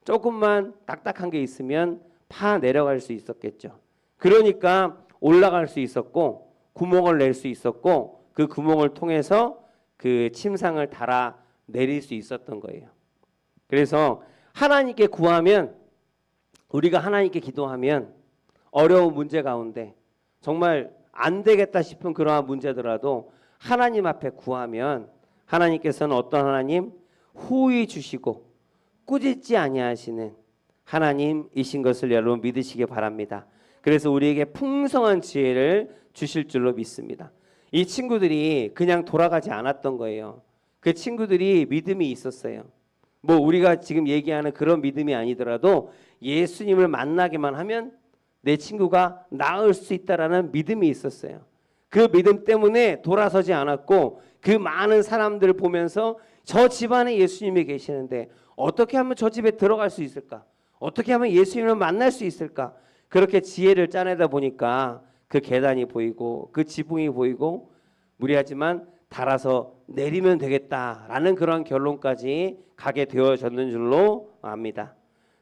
조금만 딱딱한 게 있으면 파 내려갈 수 있었겠죠. 그러니까 올라갈 수 있었고 구멍을 낼 수 있었고 그 구멍을 통해서 그 침상을 달아 내릴 수 있었던 거예요. 그래서 하나님께 구하면 우리가 하나님께 기도하면 어려운 문제 가운데 정말 안 되겠다 싶은 그러한 문제더라도 하나님 앞에 구하면 하나님께서는 어떤 하나님? 후히 주시고 꾸짖지 아니하시는 하나님이신 것을 여러분 믿으시기 바랍니다. 그래서 우리에게 풍성한 지혜를 주실 줄로 믿습니다. 이 친구들이 그냥 돌아가지 않았던 거예요. 그 친구들이 믿음이 있었어요. 뭐 우리가 지금 얘기하는 그런 믿음이 아니더라도 예수님을 만나기만 하면 내 친구가 나을 수 있다라는 믿음이 있었어요. 그 믿음 때문에 돌아서지 않았고 그 많은 사람들을 보면서 저 집안에 예수님이 계시는데 어떻게 하면 저 집에 들어갈 수 있을까? 어떻게 하면 예수님을 만날 수 있을까? 그렇게 지혜를 짜내다 보니까 그 계단이 보이고 그 지붕이 보이고 무리하지만 달아서 내리면 되겠다라는 그런 결론까지 가게 되어졌는 줄로 압니다.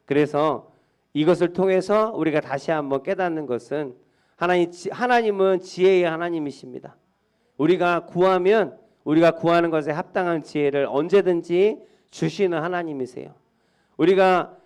그래서 이것을 통해서 우리가 다시 한번 깨닫는 것은 하나님은 지혜의 하나님이십니다. 우리가 구하면 우리가 구하는 것에 합당한 지혜를 언제든지 주시는 하나님이세요. 우리가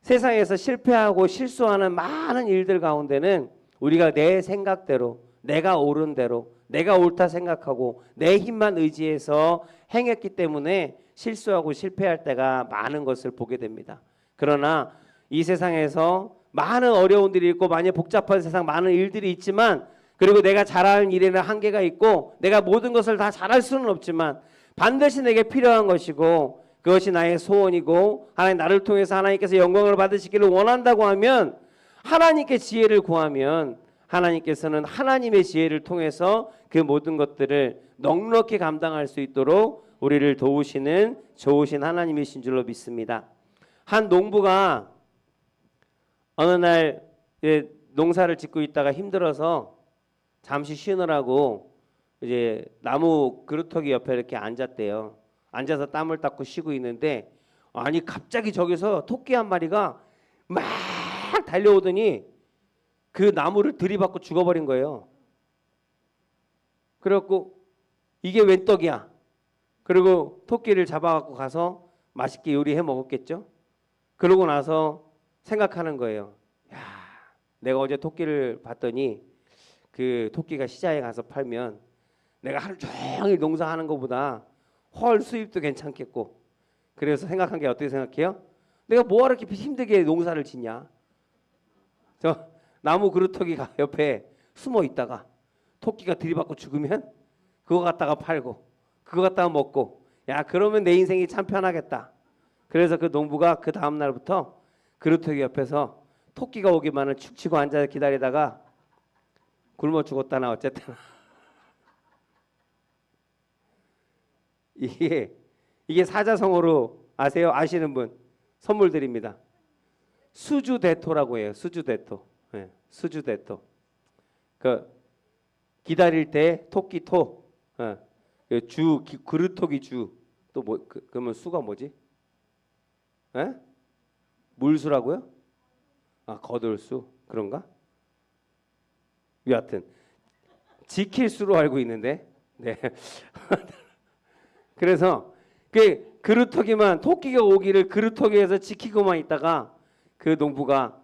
세상에서 실패하고 실수하는 많은 일들 가운데는 우리가 내 생각대로 내가 옳은 대로 내가 옳다 생각하고 내 힘만 의지해서 행했기 때문에 실수하고 실패할 때가 많은 것을 보게 됩니다. 그러나 이 세상에서 많은 어려운 일이 있고 많이 복잡한 세상 많은 일들이 있지만 그리고 내가 잘하는 일에는 한계가 있고 내가 모든 것을 다 잘할 수는 없지만 반드시 내게 필요한 것이고 그것이 나의 소원이고 하나님 나를 통해서 하나님께서 영광을 받으시기를 원한다고 하면 하나님께 지혜를 구하면 하나님께서는 하나님의 지혜를 통해서 그 모든 것들을 넉넉히 감당할 수 있도록 우리를 도우시는 좋으신 하나님이신 줄로 믿습니다. 한 농부가 어느 날 농사를 짓고 있다가 힘들어서 잠시 쉬느라고 이제 나무 그루터기 옆에 이렇게 앉았대요. 앉아서 땀을 닦고 쉬고 있는데 아니 갑자기 저기서 토끼 한 마리가 막 달려오더니 그 나무를 들이받고 죽어버린 거예요. 그래갖고 이게 웬 떡이야. 그리고 토끼를 잡아갖고 가서 맛있게 요리해 먹었겠죠. 그러고 나서 생각하는 거예요. 야, 내가 어제 토끼를 봤더니 그 토끼가 시장에 가서 팔면 내가 하루 종일 농사하는 것보다 헐 수입도 괜찮겠고. 그래서 생각한 게 어떻게 생각해요? 내가 뭐하러 이렇게 힘들게 농사를 짓냐. 저 나무 그루터기가 옆에 숨어 있다가 토끼가 들이받고 죽으면 그거 갖다가 팔고 그거 갖다가 먹고 야 그러면 내 인생이 참 편하겠다. 그래서 그 농부가 그 다음 날부터 그루터기 옆에서 토끼가 오기만을 축 치고 앉아 기다리다가 굶어 죽었다나 어쨌든 이게 사자성어로 아세요? 아시는 분 선물 드립니다. 수주대토라고 해요. 수주대토. 네, 수주대토. 그 기다릴 때 토끼 토. 주 그루터기 주. 또 뭐 그러면 수가 뭐지? 에? 물수라고요? 아 거들수 그런가? 여하튼 지킬 수로 알고 있는데. 네. 그래서 그 그루터기만 토끼가 오기를 그루터기에서 지키고만 있다가 그 농부가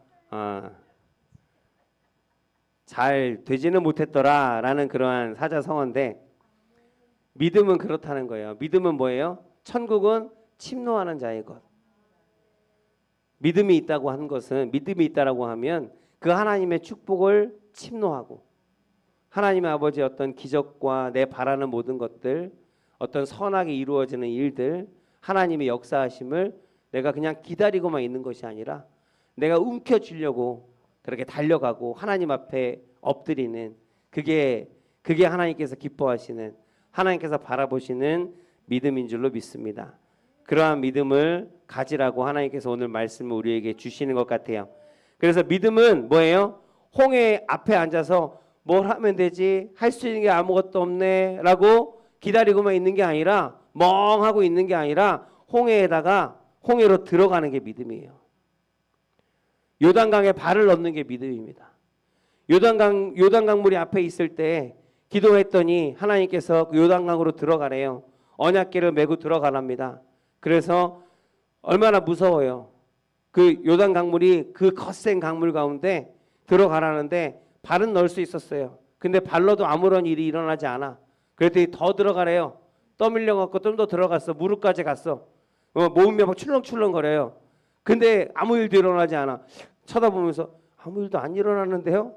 잘 되지는 못했더라라는 그러한 사자성어인데 믿음은 그렇다는 거예요. 믿음은 뭐예요? 천국은 침노하는 자의 것. 믿음이 있다고 하는 것은 믿음이 있다라고 하면 그 하나님의 축복을 침노하고 하나님의 아버지의 어떤 기적과 내 바라는 모든 것들 어떤 선하게 이루어지는 일들 하나님의 역사하심을 내가 그냥 기다리고만 있는 것이 아니라 내가 움켜쥐려고 그렇게 달려가고 하나님 앞에 엎드리는 그게 하나님께서 기뻐하시는 하나님께서 바라보시는 믿음인 줄로 믿습니다. 그러한 믿음을 가지라고 하나님께서 오늘 말씀을 우리에게 주시는 것 같아요. 그래서 믿음은 뭐예요? 홍해 앞에 앉아서 뭘 하면 되지? 할 수 있는 게 아무것도 없네 라고 기다리고만 있는 게 아니라 멍하고 있는 게 아니라 홍해로 들어가는 게 믿음이에요. 요단강에 발을 넣는 게 믿음입니다. 요단강물이 앞에 있을 때 기도했더니 하나님께서 그 요단강으로 들어가래요. 언약궤를 메고 들어가랍니다. 그래서 얼마나 무서워요. 그 요단 강물이 그 거센 강물 가운데 들어가라는데 발은 넣을 수 있었어요. 근데 발로도 아무런 일이 일어나지 않아. 그랬더니 더 들어가래요. 떠밀려 갖고 좀 더 들어갔어. 무릎까지 갔어. 몸이 막 출렁출렁거려요. 근데 아무 일도 일어나지 않아. 쳐다보면서 아무 일도 안 일어나는데요?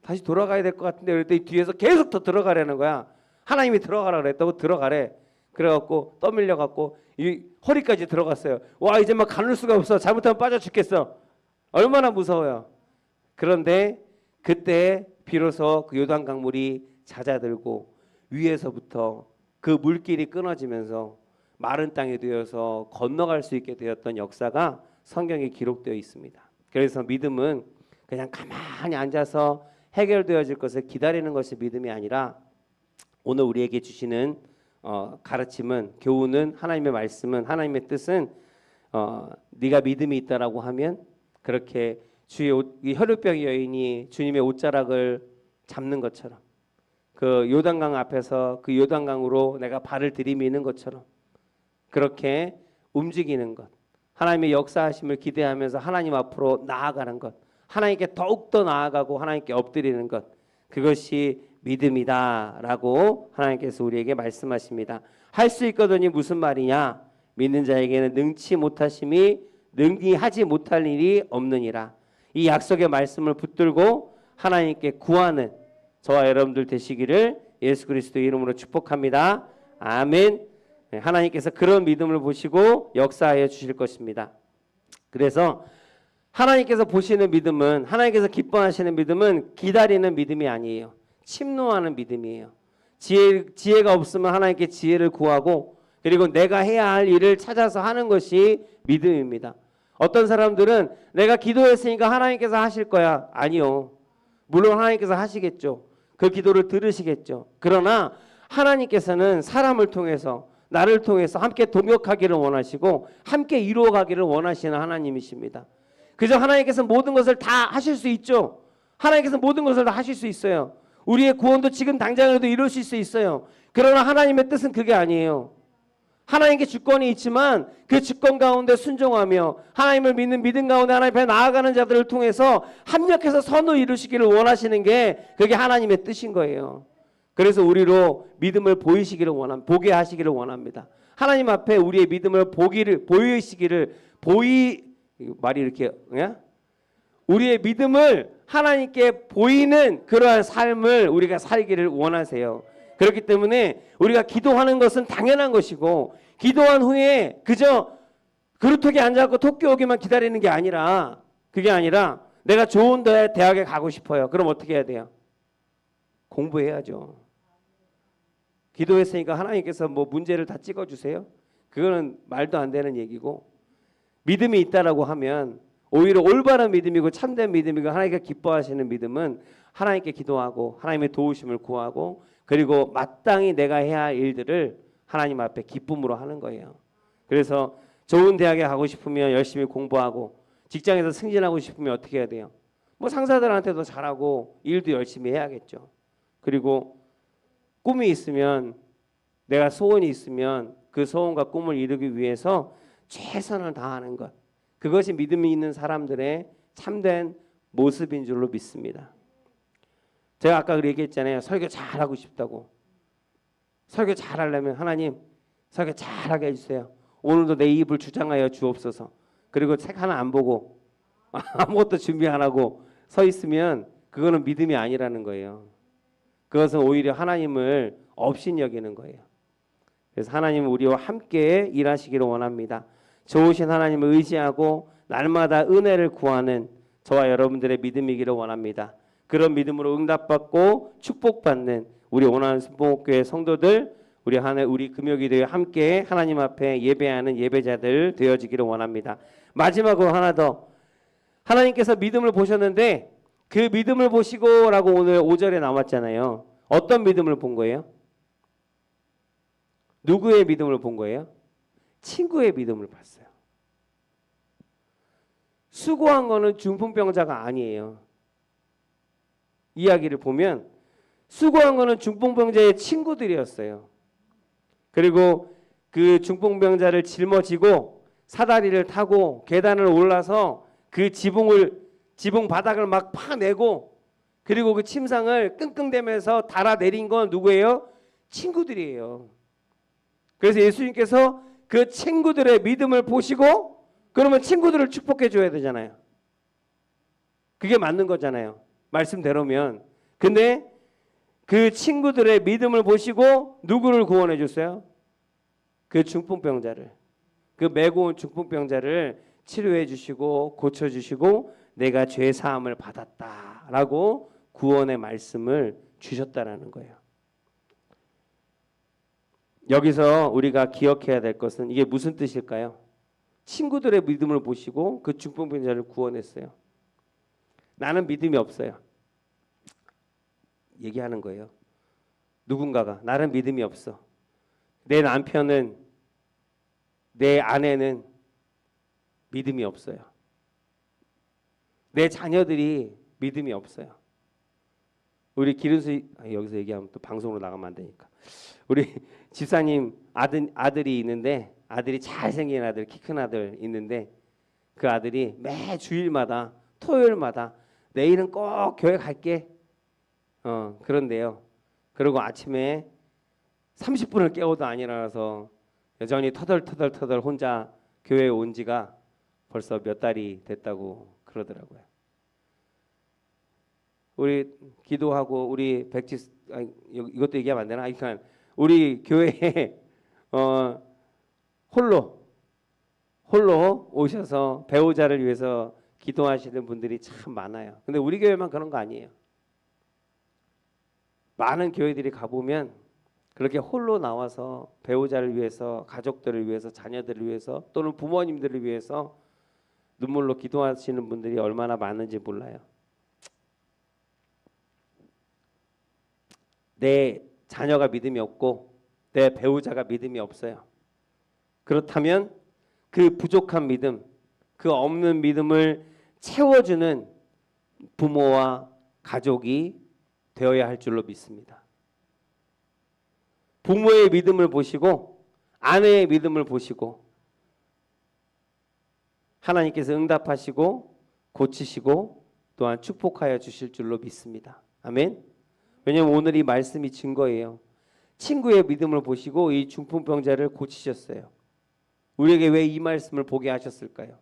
다시 돌아가야 될 것 같은데 그랬더니 뒤에서 계속 더 들어가라는 거야. 하나님이 들어가라 그랬다고 들어가래. 그래갖고 떠밀려갖고 이 허리까지 들어갔어요. 와 이제 막 가눌 수가 없어. 잘못하면 빠져 죽겠어. 얼마나 무서워요. 그런데 그때 비로소 그 요단 강물이 잦아들고 위에서부터 그 물길이 끊어지면서 마른 땅이 되어서 건너갈 수 있게 되었던 역사가 성경에 기록되어 있습니다. 그래서 믿음은 그냥 가만히 앉아서 해결되어질 것을 기다리는 것이 믿음이 아니라 오늘 우리에게 주시는 가르침은, 교훈은, 하나님의 말씀은, 하나님의 뜻은 네가 믿음이 있다라고 하면 그렇게 주의 이 혈루병 여인이 주님의 옷자락을 잡는 것처럼, 그 요단강 앞에서 그 요단강으로 내가 발을 들이미는 것처럼 그렇게 움직이는 것, 하나님의 역사하심을 기대하면서 하나님 앞으로 나아가는 것, 하나님께 더욱더 나아가고 하나님께 엎드리는 것, 그것이 믿음이다라고 하나님께서 우리에게 말씀하십니다. 할 수 있거든이 무슨 말이냐? 믿는 자에게는 능치 못하심이 능히 하지 못할 일이 없느니라. 이 약속의 말씀을 붙들고 하나님께 구하는 저와 여러분들 되시기를 예수 그리스도의 이름으로 축복합니다. 아멘. 하나님께서 그런 믿음을 보시고 역사하여 주실 것입니다. 그래서 하나님께서 보시는 믿음은, 하나님께서 기뻐하시는 믿음은 기다리는 믿음이 아니에요. 침노하는 믿음이에요. 지혜가 없으면 하나님께 지혜를 구하고 그리고 내가 해야 할 일을 찾아서 하는 것이 믿음입니다. 어떤 사람들은 내가 기도했으니까 하나님께서 하실 거야. 아니요. 물론 하나님께서 하시겠죠. 그 기도를 들으시겠죠. 그러나 하나님께서는 사람을 통해서, 나를 통해서 함께 동역하기를 원하시고 함께 이루어가기를 원하시는 하나님이십니다. 그저 하나님께서 모든 것을 다 하실 수 있죠. 하나님께서 모든 것을 다 하실 수 있어요. 우리의 구원도 지금 당장이라도 이루실 수 있어요. 그러나 하나님의 뜻은 그게 아니에요. 하나님께 주권이 있지만 그 주권 가운데 순종하며 하나님을 믿는 믿음 가운데 하나님 앞에 나아가는 자들을 통해서 합력해서 선을 이루시기를 원하시는 게 그게 하나님의 뜻인 거예요. 그래서 우리로 믿음을 보이시기를 보게 하시기를 원합니다. 하나님 앞에 우리의 믿음을 보이시기를 말이 이렇게 우리의 믿음을 하나님께 보이는 그러한 삶을 우리가 살기를 원하세요. 그렇기 때문에 우리가 기도하는 것은 당연한 것이고 기도한 후에 그저 그루터기 앉아서 토끼 오기만 기다리는 게 아니라, 그게 아니라 내가 좋은 대학에 가고 싶어요. 그럼 어떻게 해야 돼요? 공부해야죠. 기도했으니까 하나님께서 뭐 문제를 다 찍어주세요? 그거는 말도 안 되는 얘기고, 믿음이 있다라고 하면 오히려 올바른 믿음이고 참된 믿음이고 하나님께 기뻐하시는 믿음은 하나님께 기도하고 하나님의 도우심을 구하고 그리고 마땅히 내가 해야 할 일들을 하나님 앞에 기쁨으로 하는 거예요. 그래서 좋은 대학에 가고 싶으면 열심히 공부하고 직장에서 승진하고 싶으면 어떻게 해야 돼요? 뭐 상사들한테도 잘하고 일도 열심히 해야겠죠. 그리고 꿈이 있으면, 내가 소원이 있으면 그 소원과 꿈을 이루기 위해서 최선을 다하는 것, 그것이 믿음이 있는 사람들의 참된 모습인 줄로 믿습니다. 제가 아까 얘기했잖아요. 설교 잘하고 싶다고. 설교 잘하려면 하나님 설교 잘하게 해주세요. 오늘도 내 입을 주장하여 주옵소서. 그리고 책 하나 안 보고 아무것도 준비 안 하고 서 있으면 그거는 믿음이 아니라는 거예요. 그것은 오히려 하나님을 업신여기는 거예요. 그래서 하나님은 우리와 함께 일하시기를 원합니다. 좋으신 하나님을 의지하고 날마다 은혜를 구하는 저와 여러분들의 믿음이기를 원합니다. 그런 믿음으로 응답받고 축복받는 우리 오나는 순복음교회 성도들, 우리 금요기도에 함께 하나님 앞에 예배하는 예배자들 되어지기를 원합니다. 마지막으로 하나 더, 하나님께서 믿음을 보셨는데 그 믿음을 보시고라고 오늘 5절에 나왔잖아요. 어떤 믿음을 본 거예요? 누구의 믿음을 본 거예요? 친구의 믿음을 봤어요. 수고한 거는 중풍병자가 아니에요. 이야기를 보면 수고한 거는 중풍병자의 친구들이었어요. 그리고 그 중풍병자를 짊어지고 사다리를 타고 계단을 올라서 그 지붕 바닥을 막 파내고 그리고 그 침상을 끙끙대면서 달아내린 건 누구예요? 친구들이에요. 그래서 예수님께서 그 친구들의 믿음을 보시고 그러면 친구들을 축복해 줘야 되잖아요. 그게 맞는 거잖아요. 말씀대로면. 근데 그 친구들의 믿음을 보시고 누구를 구원해 줬어요? 그 중풍병자를. 그 메고 온 중풍병자를 치료해 주시고 고쳐 주시고 내가 죄 사함을 받았다라고 구원의 말씀을 주셨다라는 거예요. 여기서 우리가 기억해야 될 것은 이게 무슨 뜻일까요? 친구들의 믿음을 보시고 그 중풍병자를 구원했어요. 나는 믿음이 없어요. 얘기하는 거예요. 누군가가 나는 믿음이 없어. 내 남편은 내 아내는 믿음이 없어요. 내 자녀들이 믿음이 없어요. 우리 기른수 여기서 얘기하면 또 방송으로 나가면 안 되니까. 우리 집사님 아들이 있는데 아들이 잘생긴 아들, 키 큰 아들 있는데 그 아들이 매 주일마다 토요일마다 내일은 꼭 교회 갈게. 그런데요. 그리고 아침에 30분을 깨워도 안 일어나서 여전히 터덜 혼자 교회에 온 지가 벌써 몇 달이 됐다고 그러더라고요. 우리 기도하고 우리 이것도 얘기하면 안 되나? 그러니까 우리 교회에 홀로 오셔서 배우자를 위해서 기도하시는 분들이 참 많아요. 근데 우리 교회만 그런 거 아니에요. 많은 교회들이 가보면 그렇게 홀로 나와서 배우자를 위해서, 가족들을 위해서, 자녀들을 위해서 또는 부모님들을 위해서 눈물로 기도하시는 분들이 얼마나 많은지 몰라요. 내 자녀가 믿음이 없고 내 배우자가 믿음이 없어요. 그렇다면 그 부족한 믿음, 그 없는 믿음을 채워주는 부모와 가족이 되어야 할 줄로 믿습니다. 부모의 믿음을 보시고 아내의 믿음을 보시고 하나님께서 응답하시고 고치시고 또한 축복하여 주실 줄로 믿습니다. 아멘. 왜냐하면 오늘 이 말씀이 증거예요. 친구의 믿음을 보시고 이 중풍병자를 고치셨어요. 우리에게 왜 이 말씀을 보게 하셨을까요?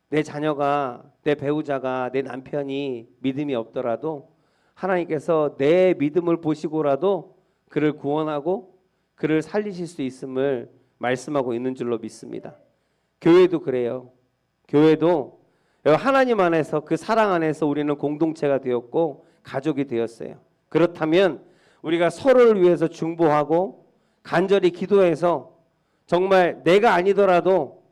내 자녀가, 내 배우자가, 내 남편이 믿음이 없더라도 하나님께서 내 믿음을 보시고라도 그를 구원하고 그를 살리실 수 있음을 말씀하고 있는 줄로 믿습니다. 교회도 그래요. 교회도 하나님 안에서 그 사랑 안에서 우리는 공동체가 되었고 가족이 되었어요. 그렇다면 우리가 서로를 위해서 중보하고 간절히 기도해서 정말 내가 아니더라도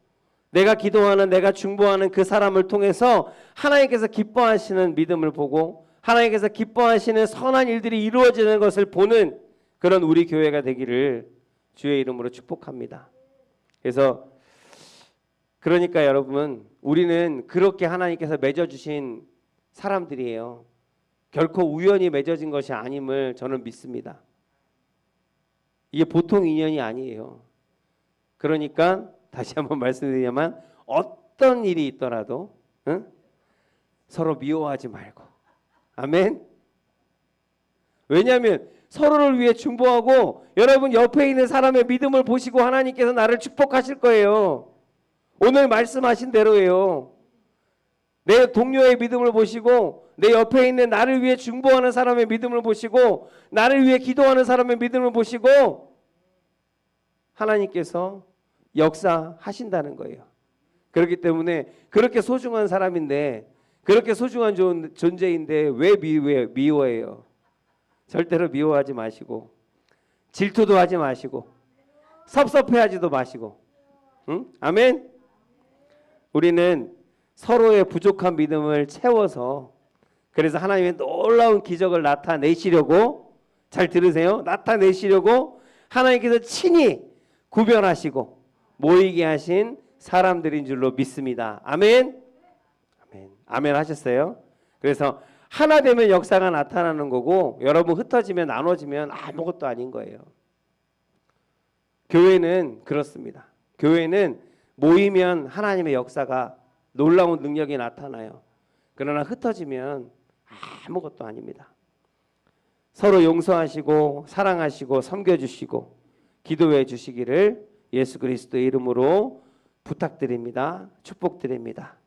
내가 기도하는, 내가 중보하는 그 사람을 통해서 하나님께서 기뻐하시는 믿음을 보고 하나님께서 기뻐하시는 선한 일들이 이루어지는 것을 보는 그런 우리 교회가 되기를 주의 이름으로 축복합니다. 그래서 그러니까 여러분, 우리는 그렇게 하나님께서 맺어주신 사람들이에요. 결코 우연히 맺어진 것이 아님을 저는 믿습니다. 이게 보통 인연이 아니에요. 그러니까 다시 한번 말씀드리자면 어떤 일이 있더라도 서로 미워하지 말고. 아멘. 왜냐하면 서로를 위해 중보하고 여러분 옆에 있는 사람의 믿음을 보시고 하나님께서 나를 축복하실 거예요. 오늘 말씀하신 대로예요. 내 동료의 믿음을 보시고 내 옆에 있는 나를 위해 중보하는 사람의 믿음을 보시고 나를 위해 기도하는 사람의 믿음을 보시고 하나님께서 역사하신다는 거예요. 그렇기 때문에 그렇게 소중한 사람인데 그렇게 소중한 존재인데 왜 미워해요? 절대로 미워하지 마시고 질투도 하지 마시고 섭섭해하지도 마시고 응? 아멘. 우리는 서로의 부족한 믿음을 채워서 그래서 하나님의 놀라운 기적을 나타내시려고 잘 들으세요. 나타내시려고 하나님께서 친히 구별하시고 모이게 하신 사람들인 줄로 믿습니다. 아멘. 아멘. 아멘 하셨어요? 그래서 하나 되면 역사가 나타나는 거고 여러분 흩어지면 나눠지면 아무것도 아닌 거예요. 교회는 그렇습니다. 교회는 모이면 하나님의 역사가 놀라운 능력이 나타나요. 그러나 흩어지면 아무것도 아닙니다. 서로 용서하시고 사랑하시고 섬겨주시고 기도해 주시기를 예수 그리스도의 이름으로 부탁드립니다. 축복드립니다.